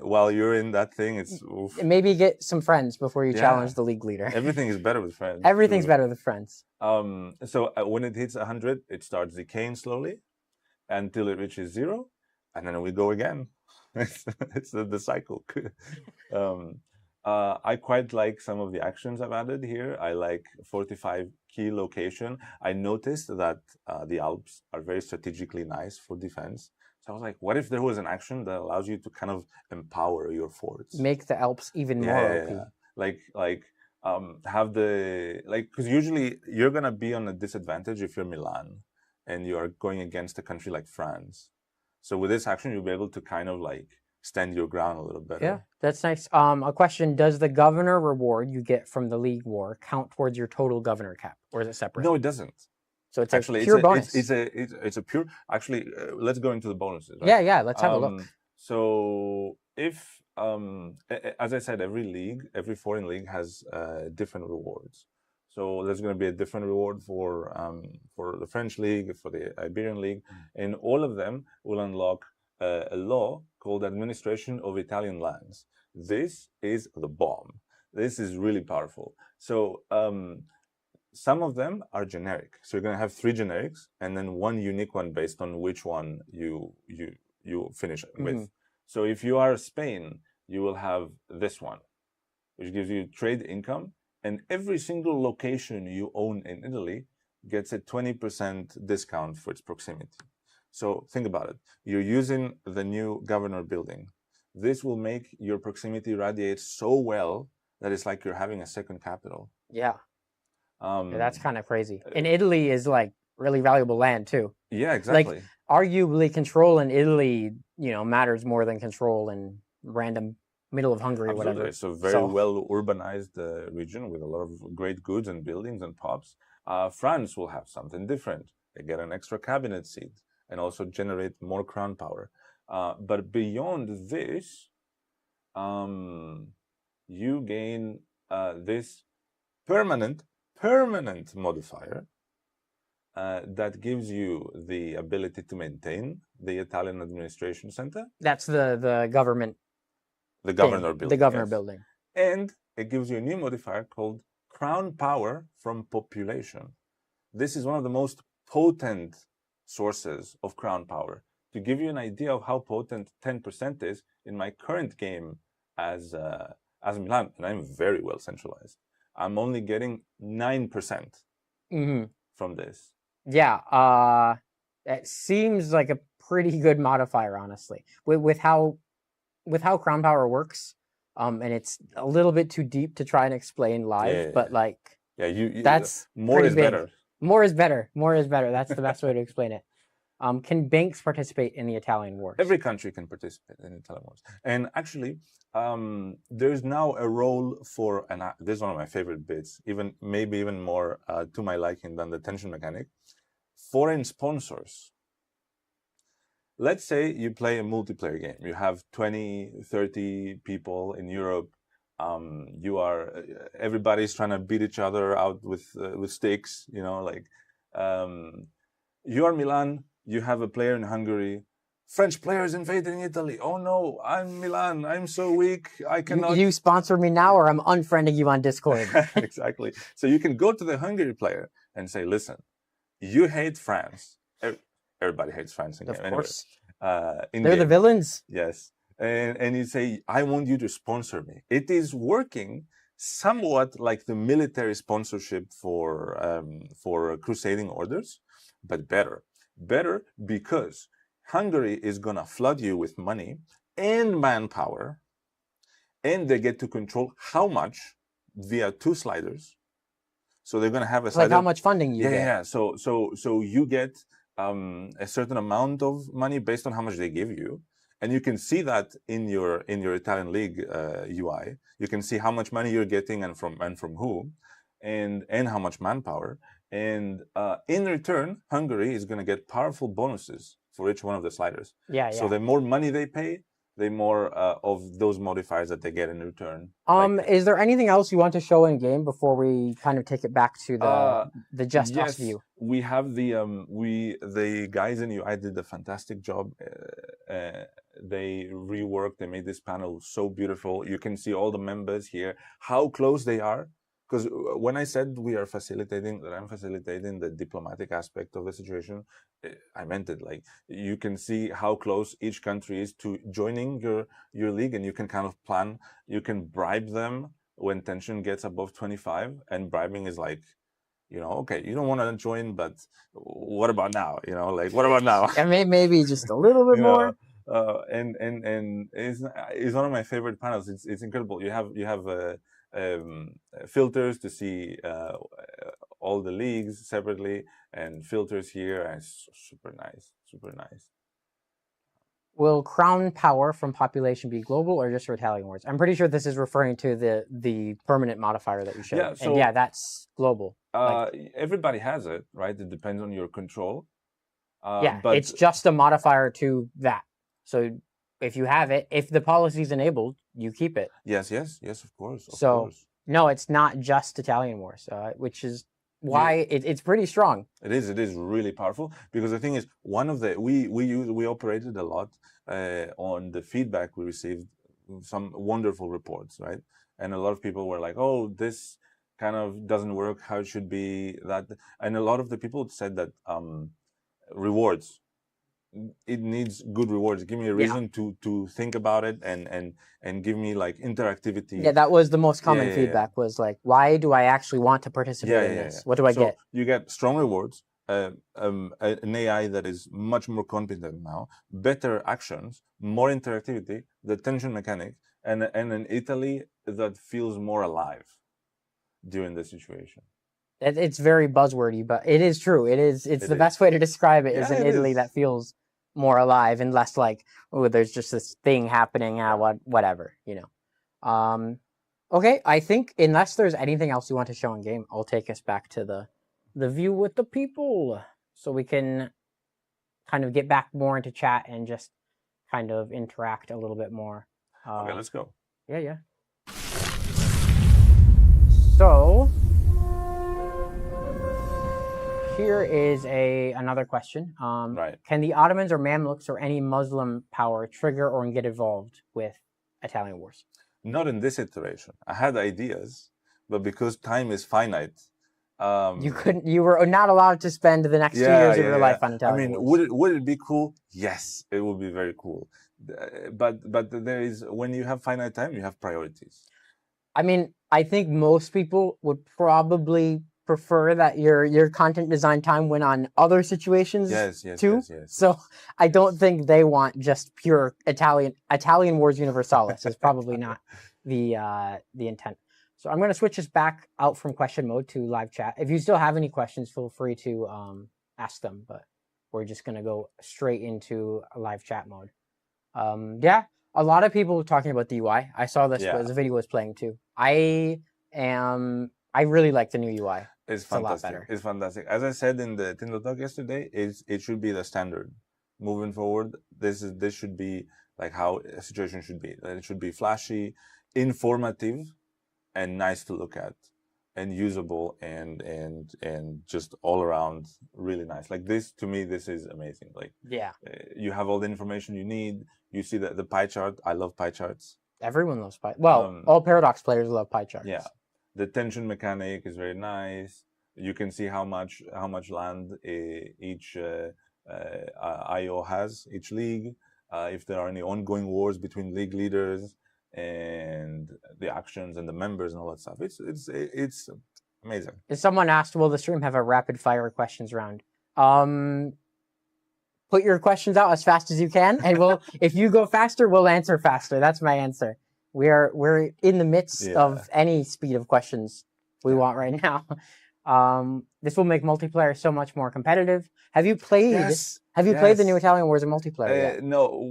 while you're in that thing, it's oof. Maybe get some friends before you challenge the league leader. Everything is better with friends. Everything's better with friends. So when it hits 100, it starts decaying slowly until it reaches 0, and then we go again. It's the cycle. I quite like some of the actions I've added here. I like 45 key location. I noticed that the Alps are very strategically nice for defense. So I was like, what if there was an action that allows you to kind of empower your forts? Make the Alps even more OP. Have the, because usually you're going to be on a disadvantage if you're Milan and you are going against a country like France. So with this action, you'll be able to kind of stand your ground a little better. Yeah, that's nice. A question: does the governor reward you get from the league war count towards your total governor cap, or is it separate? No, it doesn't. So it's actually a pure bonus. It's a pure. Actually, let's go into the bonuses. Right? Yeah. Let's have a look. So if, as I said, every foreign league has different rewards. So there's going to be a different reward for the French league, for the Iberian league, and all of them will unlock a law called Administration of Italian Lands. This is the bomb. This is really powerful. So some of them are generic. So you're going to have 3 generics and then 1 unique one based on which one you finish with. So if you are Spain, you will have this one, which gives you trade income, and every single location you own in Italy gets a 20% discount for its proximity. So think about it. You're using the new governor building. This will make your proximity radiate so well that it's like you're having a second capital. Yeah. That's kind of crazy. And Italy is really valuable land too. Yeah, exactly. Arguably, control in Italy, matters more than control in random middle of Hungary or whatever. It's a very well urbanized region with a lot of great goods and buildings and pubs. France will have something different. They get an extra cabinet seat and also generate more crown power. But beyond this, you gain this permanent modifier that gives you the ability to maintain the Italian administration center. That's the government. The governor building. The governor building. And it gives you a new modifier called crown power from population. This is one of the most potent sources of crown power. To give you an idea of how potent 10% is, in my current game as Milan, and I'm very well centralized, I'm only getting 9% from this. Yeah, it seems like a pretty good modifier, honestly. With how crown power works, and it's a little bit too deep to try and explain live, but that's more is better. More is better. More is better. That's the best way to explain it. Can banks participate in the Italian wars? Every country can participate in the Italian wars. And actually, there's now a role for, and this is one of my favorite bits, maybe even more to my liking than the tension mechanic, foreign sponsors. Let's say you play a multiplayer game. You have 20, 30 people in Europe. Everybody's trying to beat each other out with sticks, you are Milan, you have a player in Hungary, French players invading Italy. Oh no, I'm Milan, I'm so weak, I cannot. You sponsor me now or I'm unfriending you on Discord. Exactly. So you can go to the Hungary player and say, listen, you hate France. Everybody hates France in game. Of course. They're the villains. Yes. And you say, I want you to sponsor me. It is working somewhat like the military sponsorship for crusading orders, but better. Better because Hungary is going to flood you with money and manpower, and they get to control how much via 2 sliders. So they're going to have a slider. Like how much funding you get. Yeah. So you get a certain amount of money based on how much they give you, and you can see that in your Italian league UI. You can see how much money you're getting and from who, and how much manpower. And in return, Hungary is going to get powerful bonuses for each one of the sliders. Yeah, So yeah. the more money they pay, the more of those modifiers that they get in return. Is there anything else you want to show in game before we kind of take it back to the just us view? We have the guys in UI did a fantastic job. They reworked. They made this panel so beautiful. You can see all the members here, how close they are. Because when I said I'm facilitating the diplomatic aspect of the situation, I meant it. Like, you can see how close each country is to joining your league, and you can kind of plan. You can bribe them when tension gets above 25, and bribing is like, okay, you don't want to join, but what about now? Like, what about now? And maybe just a little bit more. And it's one of my favorite panels. It's incredible. You have filters to see all the leagues separately, and filters here, and it's super nice, super nice. Will crown power from population be global or just for Italian wars? I'm pretty sure this is referring to the permanent modifier that you showed. Yeah, so, and yeah, that's global. Everybody has it, right? It depends on your control. But it's just a modifier to that. So if you have it, if the policy is enabled, you keep it. Yes, of course. No, it's not just Italian wars, which is why it's pretty strong. It is really powerful, because the thing is, we operated a lot on the feedback we received, some wonderful reports, right? And a lot of people were like, oh, this kind of doesn't work how it should be, that. And a lot of the people said that rewards, it needs good rewards. Give me a reason to think about it, and give me like interactivity. Yeah, that was the most common feedback. Was like, why do I actually want to participate in this? What do I get? You get strong rewards, an AI that is much more competent now, better actions, more interactivity, the tension mechanic, and an Italy that feels more alive during the situation. It's very buzzwordy, but it is true. It's the best way to describe it. Is an Italy that feels more alive and less like, oh, there's just this thing happening. Whatever, Okay, I think unless there's anything else you want to show in game, I'll take us back to the view with the people, so we can kind of get back more into chat and just kind of interact a little bit more. Okay, let's go. Yeah. So here is another question. Right. Can the Ottomans or Mamluks or any Muslim power trigger or get involved with Italian wars? Not in this iteration. I had ideas, but because time is finite, you were not allowed to spend the next 2 years of your life on Italian wars. Would it be cool? Yes, it would be very cool. But there is, when you have finite time, you have priorities. I mean, I think most people would probably prefer that your content design time went on other situations too. Yes. So I don't think they want just pure Italian Wars Universalis. Is probably not the intent. So I'm going to switch us back out from question mode to live chat. If you still have any questions, feel free to ask them. But we're just going to go straight into a live chat mode. A lot of people talking about the UI. I saw this as the video was playing too. I really like the new UI. It's fantastic. A lot better. It's fantastic. As I said in the Tinder talk yesterday, it should be the standard moving forward. This should be like how a situation should be. It should be flashy, informative, and nice to look at, and usable, and just all around really nice. Like this, to me, this is amazing. Like, you have all the information you need. You see the pie chart. I love pie charts. Everyone loves pie. Well, all Paradox players love pie charts. Yeah. The tension mechanic is very nice. You can see how much land each IO has, each league. If there are any ongoing wars between league leaders, and the actions and the members and all that stuff. It's amazing. Someone asked, will the stream have a rapid fire questions round? Put your questions out as fast as you can, and if you go faster, we'll answer faster. That's my answer. We're in the midst of any speed of questions we want right now. This will make multiplayer so much more competitive. Have you played? Yes. Have you played the new Italian Wars in multiplayer yet? No,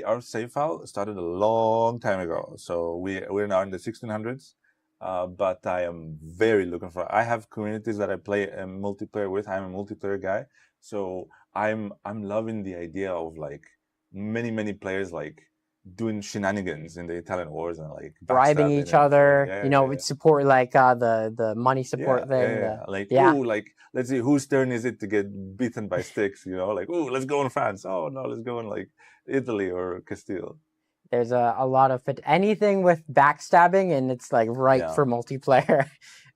our save file started a long time ago, so we're now in the 1600s. But I am very looking for. I have communities that I play multiplayer with. I'm a multiplayer guy, so I'm loving the idea of like many players like doing shenanigans in the Italian wars and like bribing backstabbing each and other. yeah, you know, yeah, with support like the money support thing. Like yeah. ooh, like let's see whose turn is it to get beaten by sticks. You know, like ooh, let's go in France. Oh no, let's go in like Italy or Castile. There's a lot of anything with backstabbing, and it's like right for multiplayer,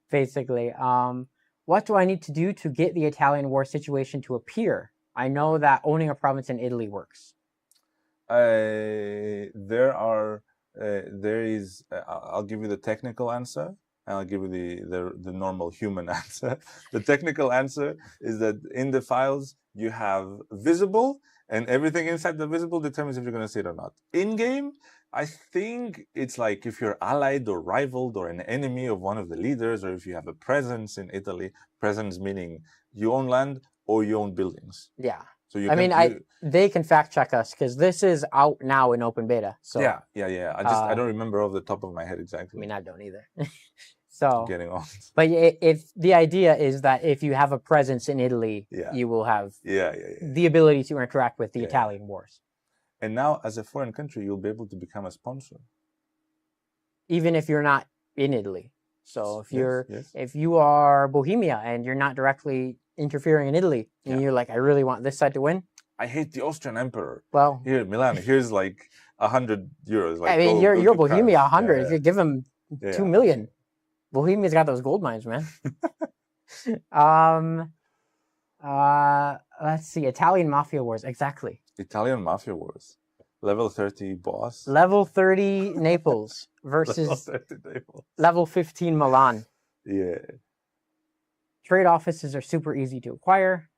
basically. What do I need to do to get the Italian war situation to appear? I know that owning a province in Italy works. There is. I'll give you the technical answer, and I'll give you the normal human answer. The technical answer is that in the files you have visible, and everything inside the visible determines if you're going to see it or not. In game, I think it's like if you're allied or rivaled or an enemy of one of the leaders, or if you have a presence in Italy. Presence meaning you own land or you own buildings. Yeah. So they can fact check us because this is out now in open beta. So yeah. I don't remember off the top of my head exactly. I mean, I don't either. So getting on. But if the idea is that if you have a presence in Italy, you will have the ability to interact with the Italian wars. And now, as a foreign country, you'll be able to become a sponsor, even if you're not in Italy. So if you are Bohemia and you're not directly interfering in Italy, and you're like, I really want this side to win. I hate the Austrian emperor. Well, here, Milan. Here's like 100 euros. Like, I mean, you're Bohemia 100. If you give them 2 million, Bohemia's got those gold mines, man. Let's see. Italian Mafia Wars. Exactly. Italian Mafia Wars. Level 30 boss. Level 30 Naples versus level 30 Naples. Level 15 Milan. Yeah. Trade offices are super easy to acquire.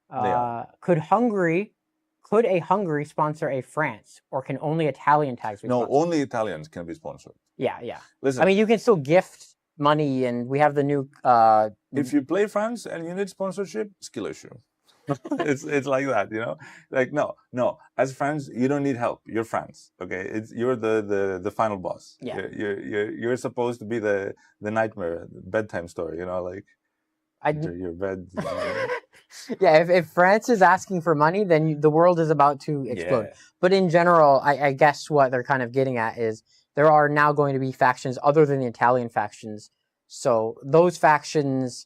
Could a Hungary sponsor a France, or can only Italian tags be sponsored? No, only Italians can be sponsored. Yeah. Listen, I mean, you can still gift money, and we have the new. If you play France and you need sponsorship, skill issue. it's like that, you know. Like no. As France, you don't need help. You're France, okay? You're the final boss. Yeah. You're supposed to be the nightmare, the bedtime story, you know, like. Your bed. Yeah, if France is asking for money, then the world is about to explode. Yeah. But in general, I guess what they're kind of getting at is there are now going to be factions other than the Italian factions. So those factions,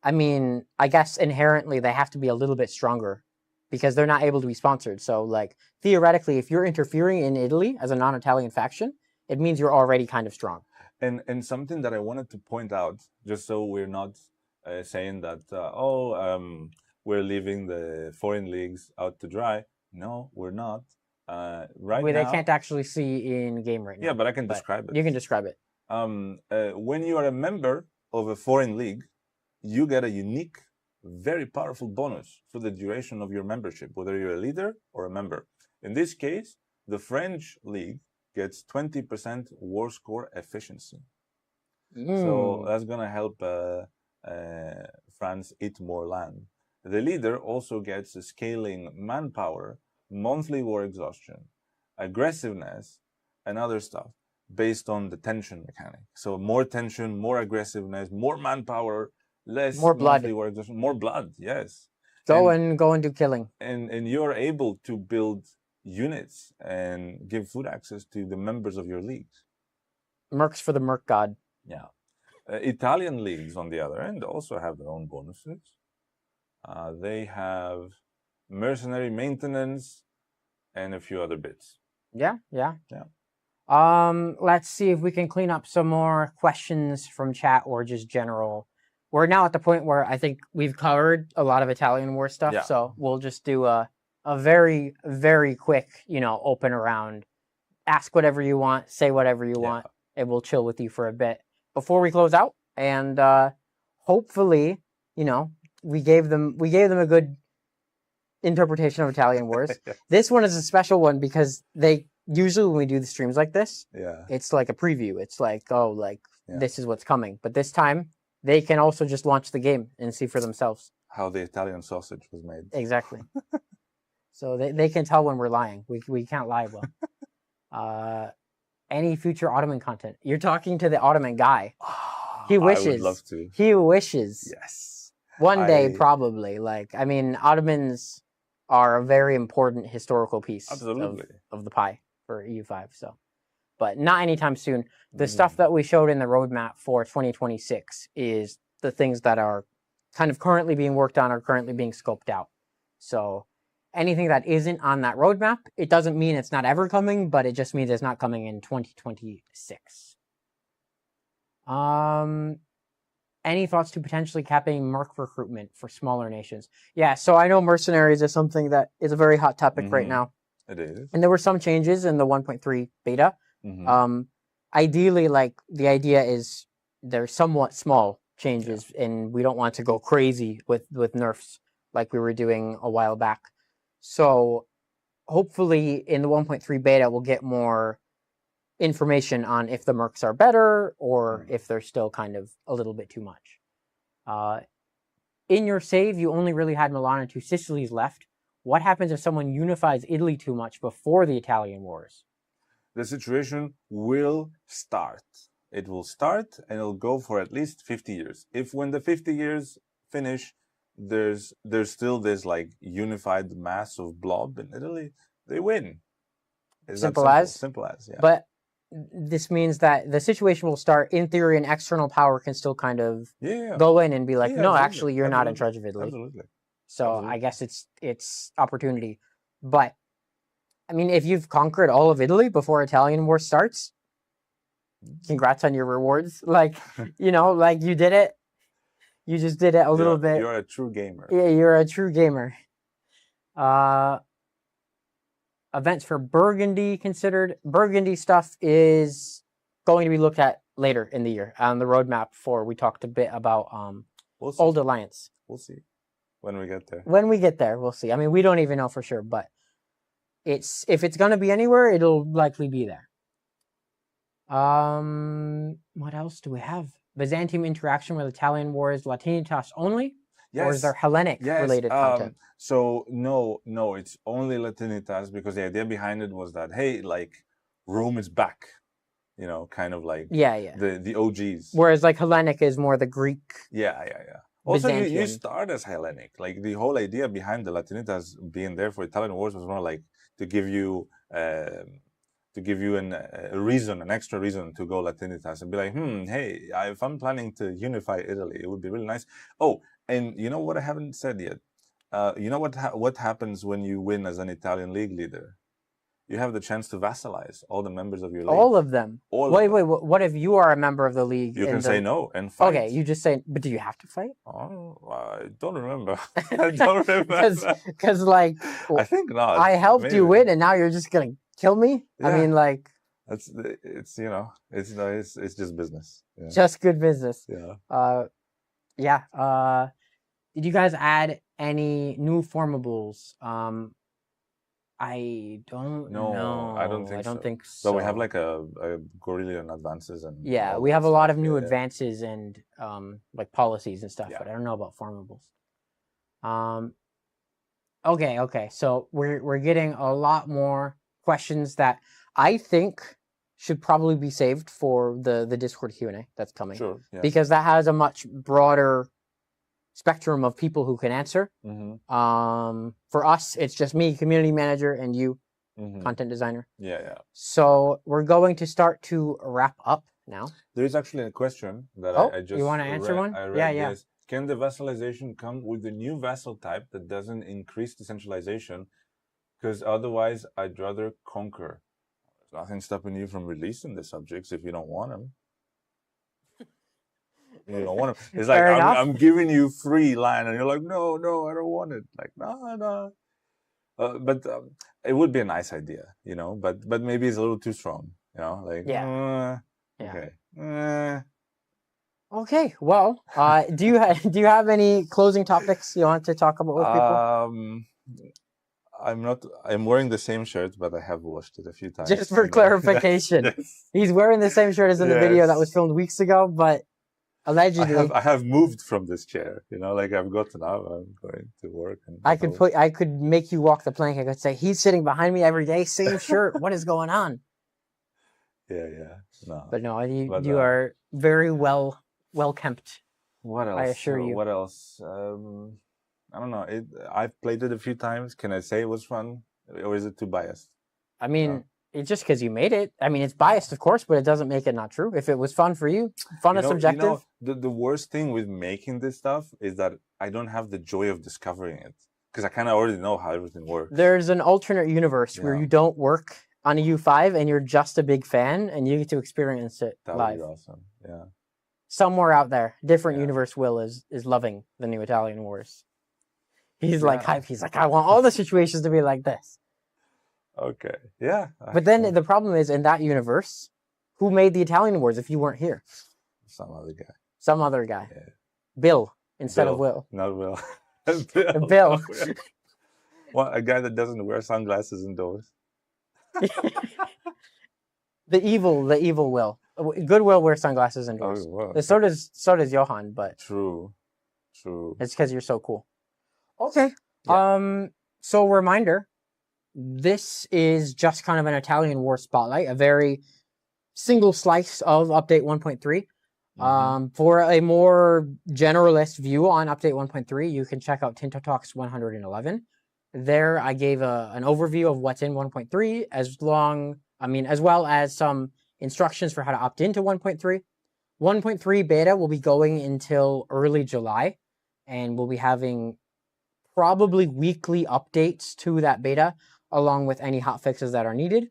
I mean, I guess inherently they have to be a little bit stronger because they're not able to be sponsored. So like theoretically, if you're interfering in Italy as a non-Italian faction, it means you're already kind of strong. And something that I wanted to point out, just so we're not saying that, we're leaving the foreign leagues out to dry. No, we're not. Now, they can't actually see in game right now. Yeah, but I can describe it. You can describe it. When you are a member of a foreign league, you get a unique, very powerful bonus for the duration of your membership, whether you're a leader or a member. In this case, the French league gets 20% war score efficiency. So that's going to help France eat more land. The leader also gets a scaling manpower, monthly war exhaustion, aggressiveness, and other stuff based on the tension mechanic. So more tension, more aggressiveness, more manpower, less more blood. Monthly war exhaustion, more blood. Yes. Go and do killing. And you're able to build units and give food access to the members of your leagues. Mercs for the Merc God. Yeah. Italian leagues, on the other end, also have their own bonuses. They have mercenary maintenance and a few other bits. Yeah. Let's see if we can clean up some more questions from chat or just general. We're now at the point where I think we've covered a lot of Italian war stuff, so we'll just do a very, very quick, open around. Ask whatever you want, say whatever you want, and we'll chill with you for a bit before we close out. And hopefully, we gave them a good interpretation of Italian wars. This one is a special one because usually when we do the streams like this, it's like a preview. It's like, this is what's coming. But this time, they can also just launch the game and see for themselves. How the Italian sausage was made. Exactly. So they can tell when we're lying. We can't lie well. Any future Ottoman content? You're talking to the Ottoman guy. He wishes. I would love to. He wishes. Yes. One day, probably. Like, I mean, Ottomans are a very important historical piece of the pie for EU5. So, but not anytime soon. The stuff that we showed in the roadmap for 2026 is the things that are kind of currently being worked on or currently being scoped out. So anything that isn't on that roadmap, it doesn't mean it's not ever coming, but it just means it's not coming in 2026. Any thoughts to potentially capping merc recruitment for smaller nations? Yeah, so I know mercenaries is something that is a very hot topic right now. It is. And there were some changes in the 1.3 beta. Ideally, like, the idea is they're somewhat small changes, and we don't want to go crazy with nerfs like we were doing a while back. So hopefully in the 1.3 beta, we'll get more information on if the mercs are better or if they're still kind of a little bit too much. In your save, you only really had Milan and 2 Sicilies left. What happens if someone unifies Italy too much before the Italian Wars? The situation will start. It will start and it'll go for at least 50 years. If when the 50 years finish, there's still this like unified mass of blob in Italy, they win. Simple as, yeah. But this means that the situation will start. In theory, an external power can still kind of go in and be like, no, actually, you're not in charge of Italy. So I guess it's opportunity. But I mean, if you've conquered all of Italy before Italian War starts, congrats on your rewards. Like, you know, like you did it. You just did it a little bit. You're a true gamer. Yeah, you're a true gamer. Events for Burgundy considered. Burgundy stuff is going to be looked at later in the year on the roadmap we talked a bit about Old Alliance. We'll see when we get there. When we get there, we'll see. I mean, we don't even know for sure, but if it's going to be anywhere, it'll likely be there. What else do we have? Byzantium interaction with Italian Wars, Latinitas only? Yes. Or is there Hellenic related content? So no, it's only Latinitas, because the idea behind it was that, hey, like, Rome is back. You know, kind of like the OGs. Whereas like Hellenic is more the Greek. Yeah. Also, you start as Hellenic. Like, the whole idea behind the Latinitas being there for Italian Wars was more like to give you an extra reason to go Latinitas and be like, hey, if I'm planning to unify Italy, it would be really nice. Oh, and you know what I haven't said yet? You know what happens when you win as an Italian league leader? You have the chance to vassalize all the members of your league. All of them? Wait, what if you are a member of the league? You can say no and fight. Okay, you just say, but do you have to fight? Oh, I don't remember. I don't remember. Because like... I think not. I helped you win and now you're just going to kill me? Yeah. I mean, like... It's just business. Yeah. Just good business. Yeah. Did you guys add any new formables? I don't know. I don't think so. So we have like a Gorillion advances and we have a lot of new advances and like policies and stuff, but I don't know about formables. Okay. So we're getting a lot more questions that I think should probably be saved for the Discord Q&A that's coming. Sure. Yeah. Because that has a much broader spectrum of people who can answer. For us, it's just me, community manager, and you, content designer. Yeah. So we're going to start to wrap up now. There is actually a question that I just... You want to answer one? Yeah. This. Can the vassalization come with a new vassal type that doesn't increase decentralization? Because otherwise, I'd rather conquer. There's nothing stopping you from releasing the subjects if you don't want them. You don't want them. It's like, I'm giving you free land, and you're like, no, I don't want it. Like, no. But it would be a nice idea, you know. But maybe it's a little too strong, you know. Like, okay. Okay. Well, do you have any closing topics you want to talk about with people? I'm wearing the same shirt, but I have washed it a few times. Just for clarification, he's wearing the same shirt as in the video that was filmed weeks ago, but. Allegedly. I have moved from this chair. You know, like I've gotten out. I'm going to work. And I could make you walk the plank. I could say he's sitting behind me every day, same shirt. What is going on? Yeah. No. But no, you are very well kempt. What else? I assure you. What else? I don't know. I've played it a few times. Can I say it was fun, or is it too biased? I mean, it's just because you made it. I mean, it's biased, of course, but it doesn't make it not true. If it was fun for you, fun is subjective. The worst thing with making this stuff is that I don't have the joy of discovering it because I kind of already know how everything works. There's an alternate universe where you don't work on a U5 and you're just a big fan and you get to experience it live. That would be awesome. Yeah. Somewhere out there, different universe Will is loving the new Italian Wars. He's like hype. He's like, I want all the situations to be like this. Okay. Yeah. But then the problem is in that universe, who made the Italian Wars if you weren't here? Some other guy. Some other guy. Yeah. Bill instead of Will. Not Will. Bill. Well, a guy that doesn't wear sunglasses indoors. The evil Will. Good Will wears sunglasses indoors. Oh, wow. So does Johan, but True. It's because you're so cool. Okay. Yeah. So reminder, this is just kind of an Italian War spotlight, a very single slice of Update 1.3. For a more generalist view on Update 1.3, you can check out Tinto Talks 111. There, I gave an overview of what's in 1.3, as well as some instructions for how to opt into 1.3. 1.3 beta will be going until early July, and we'll be having probably weekly updates to that beta, along with any hot fixes that are needed.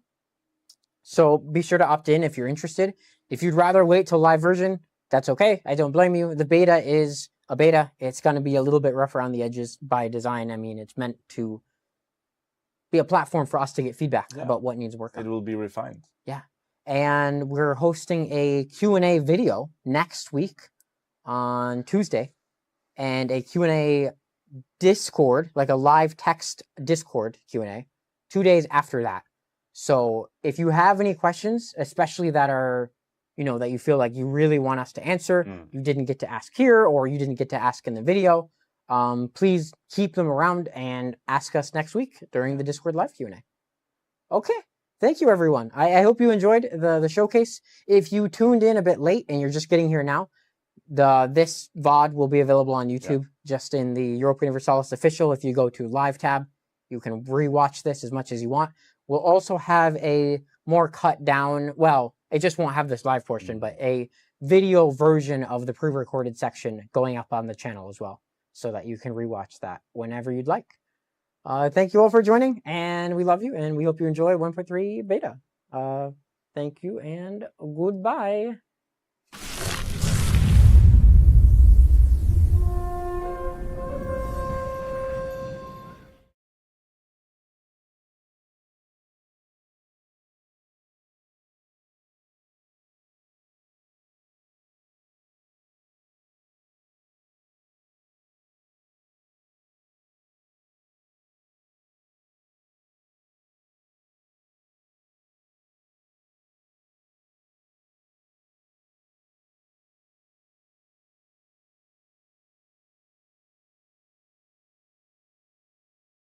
So be sure to opt in if you're interested. If you'd rather wait till live version, that's okay. I don't blame you. The beta is a beta. It's going to be a little bit rough around the edges by design. I mean, it's meant to be a platform for us to get feedback about what needs work on. It will be refined. Yeah. And we're hosting a Q&A video next week on Tuesday, and a Q&A Discord, like a live text Discord Q&A, 2 days after that. So if you have any questions, especially that are, that you feel like you really want us to answer, you didn't get to ask here, or you didn't get to ask in the video, please keep them around and ask us next week during the Discord live Q&A. Okay. Thank you, everyone. I hope you enjoyed the showcase. If you tuned in a bit late and you're just getting here now, this VOD will be available on YouTube, just in the Europa Universalis official. If you go to Live tab, you can rewatch this as much as you want. We'll also have a more cut down, well, it just won't have this live portion, but a video version of the pre-recorded section going up on the channel as well, so that you can rewatch that whenever you'd like. Thank you all for joining, and we love you, and we hope you enjoy 1.3 beta. Thank you, and goodbye.